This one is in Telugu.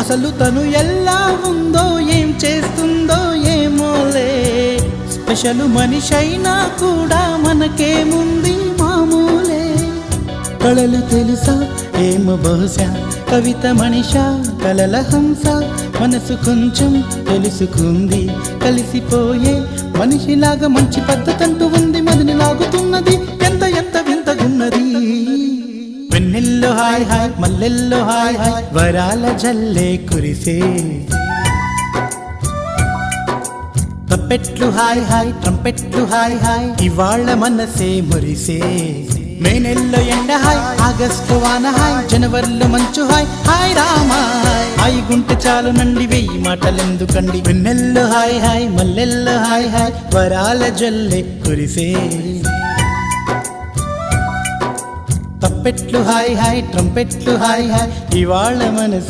అసలు తను ఎలా ఉందో ఏం చేస్తుందో ఏమోలే స్పెషల్ మనిషైనా కూడా మనకేముంది మామూలే కళలు తెలుసా ఏమో బహుశా కవిత మనిషా కలల హంస మనసు కొంచెం తెలుసుకుంది కలిసిపోయే మనిషిలాగా మంచి పద్ధతంటూ ఉంది మదిని లాగుతున్నది ఎంత ఎంత వింతగున్నది వెన్నెల్లో హాయ్ హాయ్ మల్లెల్లో హాయ్ హాయ్ వరాల జల్లే కురిసే తప్పెట్లు హాయ్ హాయ్ ట్రంపెట్లు హాయ్ హాయ్ ఇవాళ మనసే మురిసే మే నెలలో ఎండ హాయ్ ఆగస్టు వాన హాయ్ జనవరిలో మంచు హాయ్ హాయ్ రామా హాయ్ గుంటె చాలు నండి వెయ్యి మాటలెందుకండి వెన్నెల్లో హాయ్ హాయ్ మల్లెల్లో హాయ్ హాయ్ వరాల జల్లే కురిసే తప్పెట్లు హాయ్ హాయ్ ట్రంపెట్లు హాయ్ హాయ్ ఇవాళ మనసు